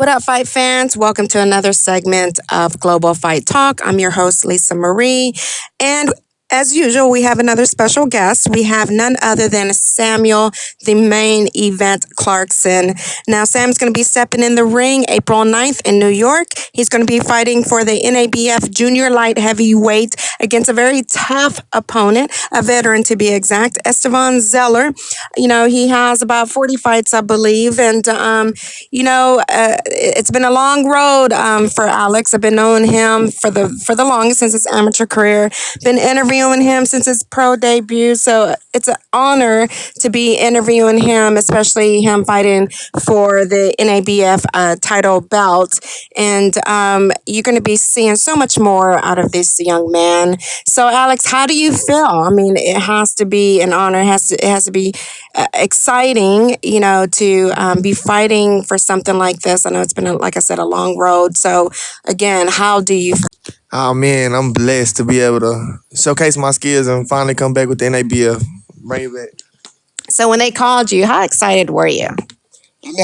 What up, fight fans? Welcome to another segment of Global Fight Talk. I'm your host, Lisa Marie. And as usual, we have another special guest. We have none other than Samuel, the main event Clarkson. Now, Sam's going to be stepping in the ring April 9th in New York. He's going to be fighting for the NABF junior light heavyweight against a very tough opponent, a veteran to be exact, Istvan Zeller. You know, he has about 40 fights, I believe. And, it's been a long road for Alex. I've been knowing him for the longest since his amateur career. Been interviewing him since his pro debut, so it's an honor to be interviewing him, especially him fighting for the NABF title belt. And you're going to be seeing so much more out of this young man. So, Alex, how do you feel? I mean, it has to be an honor. It has to be exciting, to be fighting for something like this. I know it's been, like I said, a long road. So, again, how do you feel? Oh man, I'm blessed to be able to showcase my skills and finally come back with the NABF. Bring it back. So when they called you, how excited were you?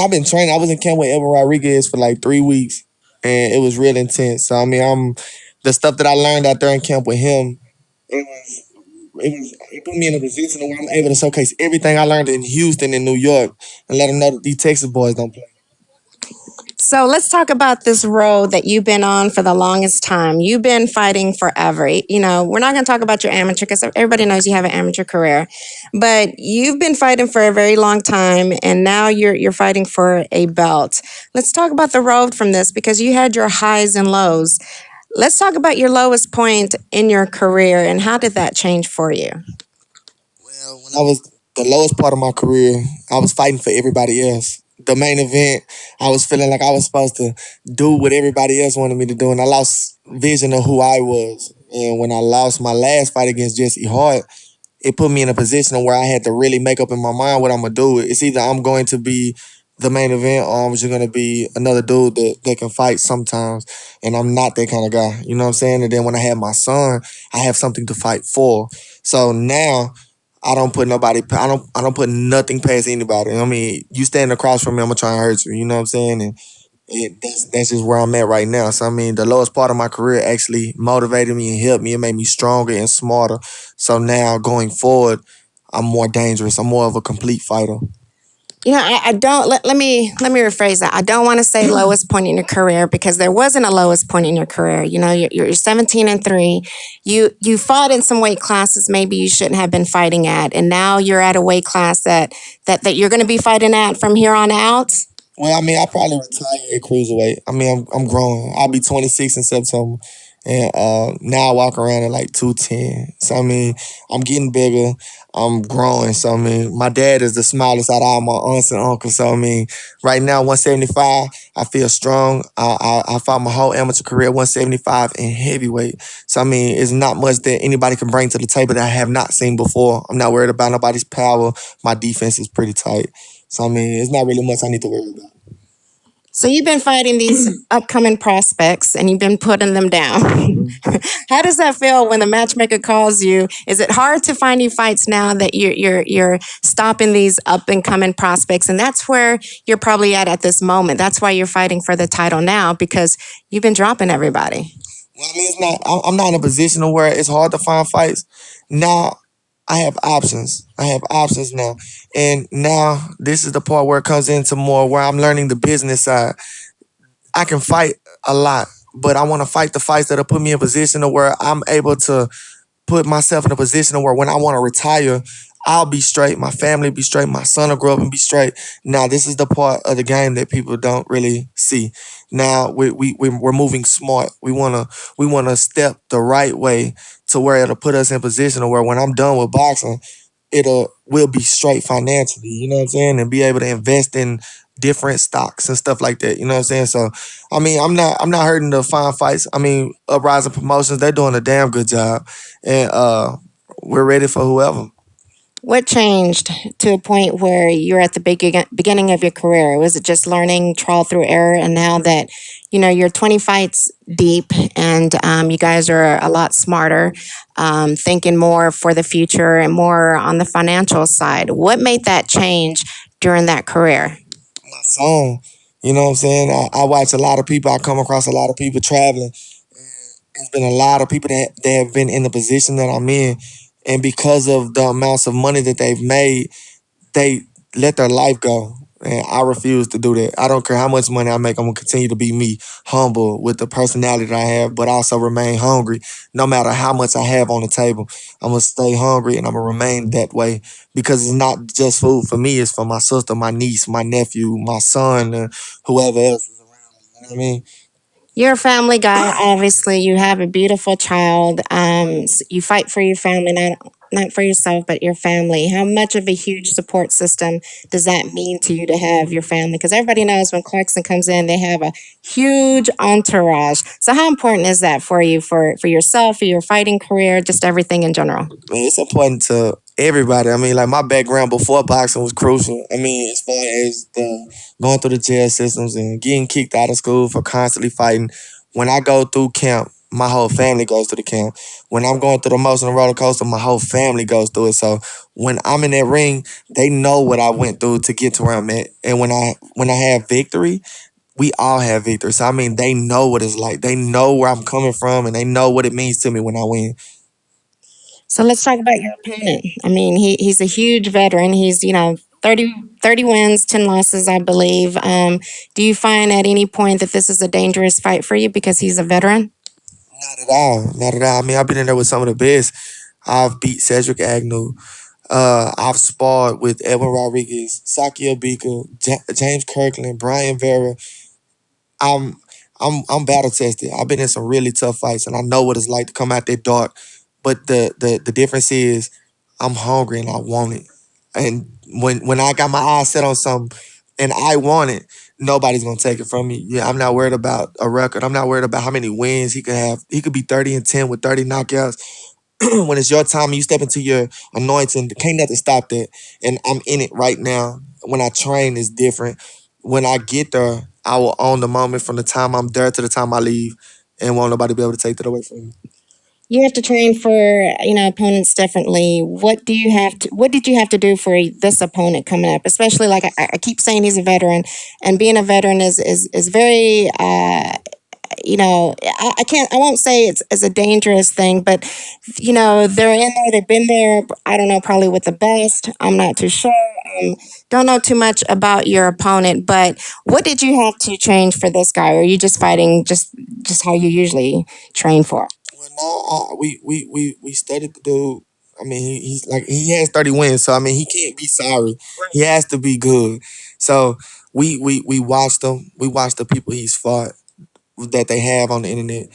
I've been training. I was in camp with Evan Rodriguez for like 3 weeks, and it was real intense. So the stuff that I learned out there in camp with him. It put me in a position where I'm able to showcase everything I learned in Houston and New York, and let them know that these Texas boys don't play. So let's talk about this road that you've been on for the longest time. You've been fighting forever. We're not going to talk about your amateur because everybody knows you have an amateur career. But you've been fighting for a very long time, and now you're fighting for a belt. Let's talk about the road from this because you had your highs and lows. Let's talk about your lowest point in your career and how did that change for you? Well, when I was the lowest part of my career, I was fighting for everybody else. The main event, I was feeling like I was supposed to do what everybody else wanted me to do, and I lost vision of who I was. And when I lost my last fight against Jesse Hart, it put me in a position where I had to really make up in my mind what I'm going to do. It's either I'm going to be the main event or I'm just going to be another dude that can fight sometimes. And I'm not that kind of guy. You know what I'm saying? And then when I have my son, I have something to fight for. So now I don't put put nothing past anybody. I mean, you stand across from me, I'm gonna try and hurt you. You know what I'm saying? And that's just where I'm at right now. So the lowest part of my career actually motivated me and helped me. It made me stronger and smarter. So now going forward, I'm more dangerous. I'm more of a complete fighter. I don't let me rephrase that. I don't want to say lowest point in your career because there wasn't a lowest point in your career. You're 17-3. You fought in some weight classes maybe you shouldn't have been fighting at, and now you're at a weight class that you're going to be fighting at from here on out. Well, I probably retire at cruiserweight. I'm growing. I'll be 26 in September. And now I walk around at like 210. So, I'm getting bigger. I'm growing. So, my dad is the smallest out of all my aunts and uncles. So, right now, 175, I feel strong. I fought my whole amateur career, 175 in heavyweight. So, it's not much that anybody can bring to the table that I have not seen before. I'm not worried about nobody's power. My defense is pretty tight. So, it's not really much I need to worry about. So you've been fighting these upcoming prospects and you've been putting them down. How does that feel when the matchmaker calls you? Is it hard to find you fights now that you're stopping these up and coming prospects? And that's where you're probably at this moment. That's why you're fighting for the title now because you've been dropping everybody. Well, it's not. I'm not in a position where it's hard to find fights. Now I have options. Now. And now this is the part where it comes into more where I'm learning the business side. I can fight a lot, but I want to fight the fights that'll put me in a position where I'm able to put myself in a position where when I want to retire, I'll be straight, my family be straight, my son will grow up and be straight. Now, this is the part of the game that people don't really see. Now, we're moving smart. We wanna step the right way to where it'll put us in a position where when I'm done with boxing, we'll be straight financially, you know what I'm saying? And be able to invest in different stocks and stuff like that, you know what I'm saying? So, I'm not hurting to find fights. Uprising Promotions, they're doing a damn good job. And we're ready for whoever. What changed to a point where you're at the beginning of your career? Was it just learning, trial through error, and now that you're 20 fights deep and you guys are a lot smarter, thinking more for the future and more on the financial side? What made that change during that career? My son, You know what I'm saying? I watch a lot of people. I come across a lot of people traveling. There's been a lot of people that have been in the position that I'm in, and because of the amounts of money that they've made, they let their life go. And I refuse to do that. I don't care how much money I make. I'm gonna continue to be me, humble with the personality that I have, but also remain hungry. No matter how much I have on the table, I'm gonna stay hungry and I'm gonna remain that way because it's not just food for me. It's for my sister, my niece, my nephew, my son, whoever else is around me. You know what I mean? You're a family guy. Obviously, you have a beautiful child. You fight for your family, not for yourself, but your family. How much of a huge support system does that mean to you to have your family? Because everybody knows when Clarkson comes in, they have a huge entourage. So, how important is that for you, for yourself, for your fighting career, just everything in general? Man, it's important to everybody. I mean, like my background before boxing was crucial. I mean, as far as the going through the jail systems and getting kicked out of school for constantly fighting. When I go through camp, my whole family goes through the camp. When I'm going through the emotional roller coaster, my whole family goes through it. So when I'm in that ring, they know what I went through to get to where I'm at. And when I have victory, we all have victory. So I mean, they know what it's like. They know where I'm coming from, and they know what it means to me when I win. So let's talk about your opponent. I mean, he's a huge veteran. He's, 30 wins, 10 losses, I believe. Do you find at any point that this is a dangerous fight for you because he's a veteran? Not at all. Not at all. I mean, I've been in there with some of the best. I've beat Cedric Agnew. I've sparred with Edwin Rodriguez, Saki Obika, James Kirkland, Brian Vera. I'm I'm battle tested. I've been in some really tough fights, and I know what it's like to come out there dark. But the difference is, I'm hungry and I want it. And when I got my eyes set on something, and I want it, nobody's gonna take it from me. Yeah, I'm not worried about a record. I'm not worried about how many wins he could have. He could be 30-10 with 30 knockouts. When it's your time and you step into your anointing, can't nothing stop that. And I'm in it right now. When I train, it's different. When I get there, I will own the moment from the time I'm there to the time I leave, and won't nobody be able to take that away from me. You have to train for, opponents differently. What did you have to do for this opponent coming up? Especially like I keep saying he's a veteran, and being a veteran is very I won't say it's a dangerous thing, but they're in there, they've been there, I don't know, probably with the best. I'm not too sure. Don't know too much about your opponent, but what did you have to change for this guy? Or are you just fighting just how you usually train for? Well, no, we studied the dude. I mean, he's like he has 30 wins, so I mean he can't be sorry. He has to be good. So we watched him. We watched the people he's fought that they have on the internet,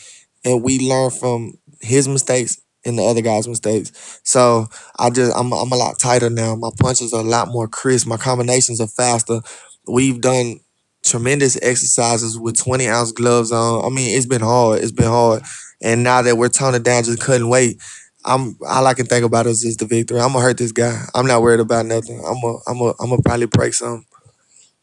and we learn from his mistakes and the other guy's mistakes. So I'm a lot tighter now. My punches are a lot more crisp. My combinations are faster. We've done tremendous exercises with 20-ounce gloves on. I mean, it's been hard. It's been hard. And now that we're toning down, just cutting weight, I'm all I can think about is just the victory. I'm gonna hurt this guy. I'm not worried about nothing. I'm gonna probably break some.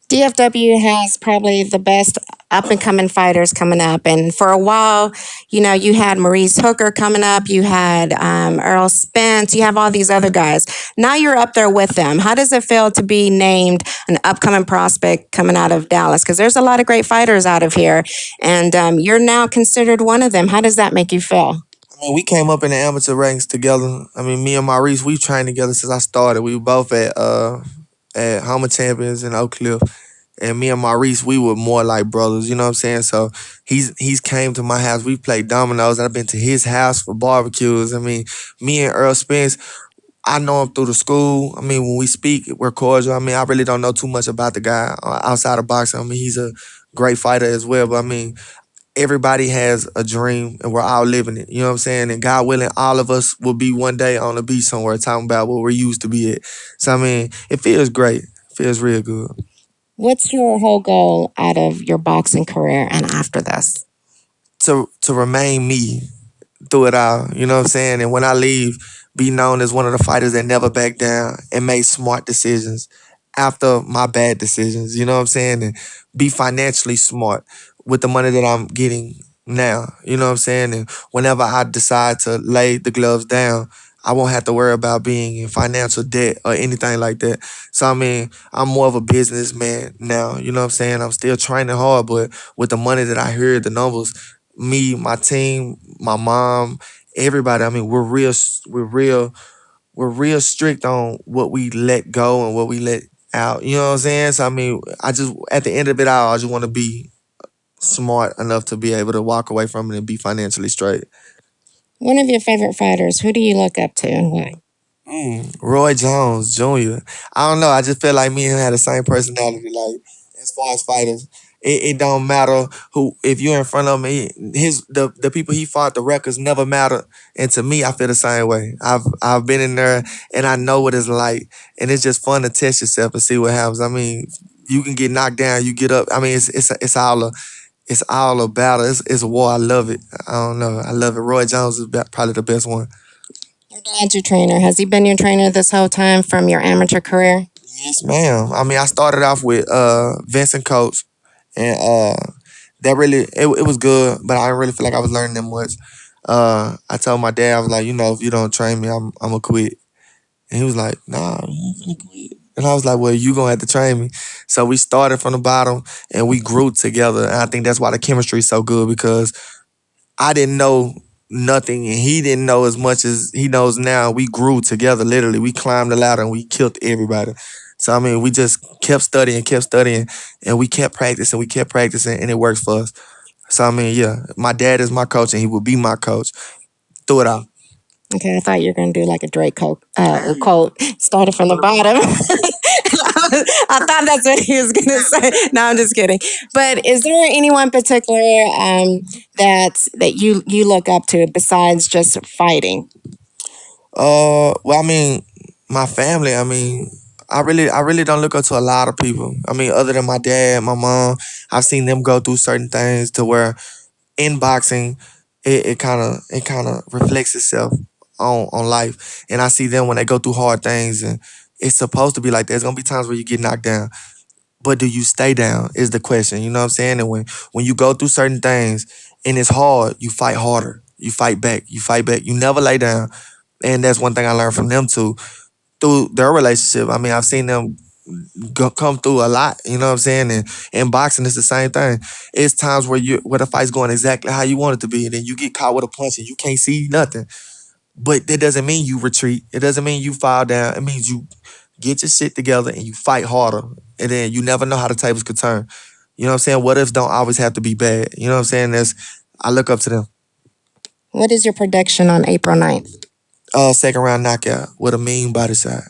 DFW has probably the best up and coming fighters coming up. And for a while, you had Maurice Hooker coming up, you had Earl Spence, you have all these other guys. Now you're up there with them. How does it feel to be named an upcoming prospect coming out of Dallas? Because there's a lot of great fighters out of here, and you're now considered one of them. How does that make you feel? I mean, we came up in the amateur ranks together. I mean, me and Maurice, we trained together since I started. We were both at Homa Champions in Oak Cliff. And me and Maurice, we were more like brothers, you know what I'm saying? So he's came to my house. We played dominoes. I've been to his house for barbecues. I mean, me and Earl Spence, I know him through the school. I mean, when we speak, we're cordial. I mean, I really don't know too much about the guy outside of boxing. I mean, he's a great fighter as well. But I mean, everybody has a dream and we're all living it. You know what I'm saying? And God willing, all of us will be one day on the beach somewhere talking about what we're used to be at. So I mean, it feels great. It feels real good. What's your whole goal out of your boxing career and after this? To remain me through it all. You know what I'm saying? And when I leave, be known as one of the fighters that never backed down and made smart decisions after my bad decisions. You know what I'm saying? And be financially smart with the money that I'm getting now. You know what I'm saying? And whenever I decide to lay the gloves down, I won't have to worry about being in financial debt or anything like that. So I mean, I'm more of a businessman now. You know what I'm saying? I'm still training hard, but with the money that I hear, the numbers, me, my team, my mom, everybody. I mean, we're real strict on what we let go and what we let out. You know what I'm saying? So I mean, I just at the end of it all, I just want to be smart enough to be able to walk away from it and be financially straight. One of your favorite fighters, who do you look up to and why? Roy Jones Jr. I don't know. I just feel like me and him had the same personality. Like as far as fighters, it don't matter who. If you're in front of me, the people he fought, the records never matter. And to me, I feel the same way. I've been in there and I know what it's like, and it's just fun to test yourself and see what happens. I mean, you can get knocked down, you get up. I mean, it's all a battle. It's a war. I love it. I don't know. I love it. Roy Jones is probably the best one. Your dad's your trainer. Has he been your trainer this whole time from your amateur career? Yes, ma'am. I mean, I started off with Vincent Coach, and that really it was good, but I didn't really feel like I was learning that much. I told my dad, I was like, if you don't train me, I'm gonna quit. And he was like, Nah, you ain't finna quit. And I was like, Well, you gonna have to train me. So we started from the bottom and we grew together. And I think that's why the chemistry is so good because I didn't know nothing and he didn't know as much as he knows now. We grew together, literally. We climbed the ladder and we killed everybody. So I mean, we just kept studying, and we kept practicing, and it works for us. So I mean, yeah, my dad is my coach, and he will be my coach through it all. Okay, I thought you were going to do like a Drake quote, started from the bottom. I thought that's what he was going to say. No, I'm just kidding. But is there anyone particular that you look up to besides just fighting? Well, I mean, my family. I mean, I really don't look up to a lot of people. I mean, other than my dad, my mom, I've seen them go through certain things to where in boxing, it kind of reflects itself on life. And I see them when they go through hard things, and it's supposed to be like that. There's gonna be times where you get knocked down, but do you stay down? Is the question. You know what I'm saying? And when you go through certain things and it's hard, you fight harder. You fight back. You fight back. You never lay down. And that's one thing I learned from them too through their relationship. I mean, I've seen them come through a lot. You know what I'm saying? And in boxing, it's the same thing. It's times where the fight's going exactly how you want it to be, and then you get caught with a punch and you can't see nothing. But that doesn't mean you retreat. It doesn't mean you fall down. It means you get your shit together and you fight harder. And then you never know how the tables could turn. You know what I'm saying? What ifs don't always have to be bad. You know what I'm saying? I look up to them. What is your prediction on April 9th? Second round knockout with a mean body shot.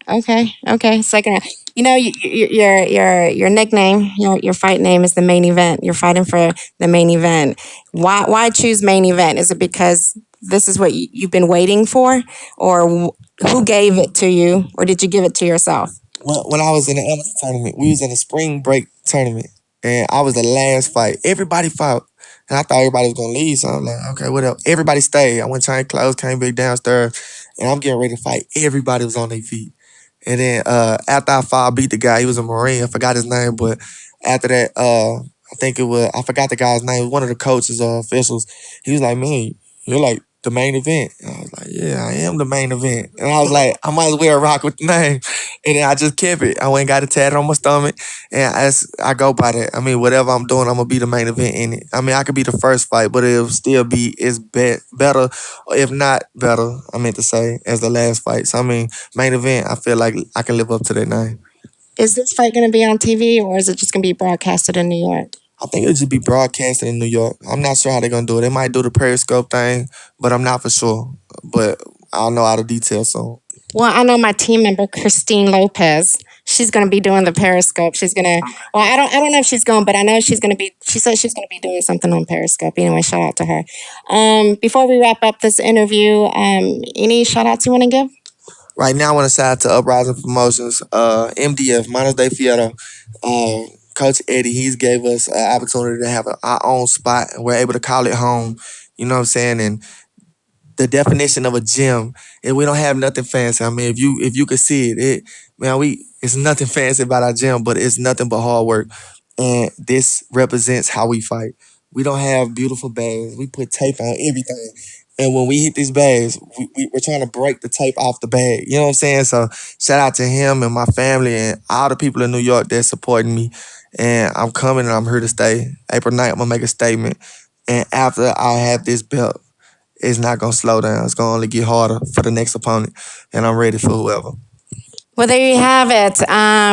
Okay. Second round. Your nickname, your fight name is the main event. You're fighting for the main event. Why choose main event? Is it because this is what you've been waiting for, or who gave it to you, or did you give it to yourself? When I was in the amateur tournament, we was in a spring break tournament, and I was the last fight. Everybody fought, and I thought everybody was gonna leave. So I'm like, okay, what else? Everybody stayed. I went changed clothes, came back downstairs, and I'm getting ready to fight. Everybody was on their feet. And then after I fought, I beat the guy. He was a Marine. I forgot his name, but after that, I think it was I forgot the guy's name. It was one of the coaches or officials. He was like, "Man, you're like the main event." And I was like, "Yeah, I am the main event." And I was like, "I might as well rock with the name." And then I just kept it. I went and got it tatted on my stomach, and I go by that. I mean, whatever I'm doing, I'm gonna be the main event in it. I mean, I could be the first fight, but it'll still be better, or if not better. I meant to say as the last fight. So I mean, main event. I feel like I can live up to that name. Is this fight going to be on TV, or is it just going to be broadcasted in New York? I think it'll just be broadcasted in New York. I'm not sure how they're gonna do it. They might do the Periscope thing, but I'm not for sure. But I'll know all the details soon. Well, I know my team member Christine Lopez. She's going to be doing the Periscope. She's going to. Well, I don't know if she's going, but I know she's going to be. She said she's going to be doing something on Periscope. Anyway, shout out to her. Before we wrap up this interview, any shout outs you want to give? Right now, I want to shout out to Uprising Promotions, MDF, Manos de Fierro. Coach Eddie, he's gave us an opportunity to have our own spot, and we're able to call it home. You know what I'm saying? And the definition of a gym, and we don't have nothing fancy. I mean, if you could see it, man, it's nothing fancy about our gym, but it's nothing but hard work. And this represents how we fight. We don't have beautiful bags. We put tape on everything. And when we hit these bags, we're trying to break the tape off the bag. You know what I'm saying? So shout out to him and my family and all the people in New York that's supporting me. And I'm coming and I'm here to stay. April 9th, I'm going to make a statement. And after I have this belt, it's not going to slow down. It's going to only get harder for the next opponent. And I'm ready for whoever. Well, there you have it.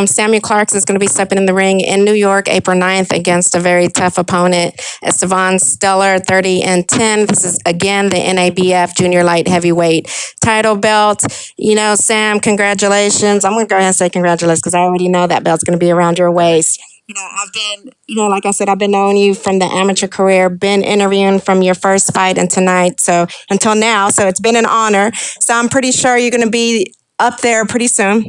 Samuel Clarkson is going to be stepping in the ring in New York, April 9th, against a very tough opponent, Istvan Zeller, 30-10. This is, again, the NABF Junior Light Heavyweight title belt. You know, Sam, congratulations. I'm going to go ahead and say congratulations because I already know that belt's going to be around your waist. You know, I've been, like I said, I've been knowing you from the amateur career, been interviewing from your first fight and tonight, so until now. So it's been an honor. So I'm pretty sure you're going to be up there pretty soon,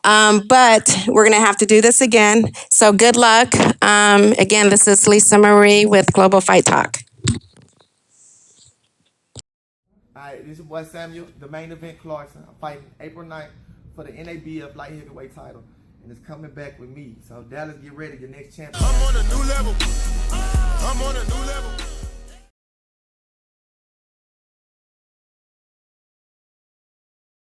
but we're going to have to do this again. So good luck. Again, this is Lisa Marie with Global Fight Talk. All right, this is your boy Samuel, the main event Clarkson. I'm fighting April 9th for the NABF light heavyweight title. And it's coming back with me. So Dallas, get ready, your next champion. I'm on a new level. I'm on a new level.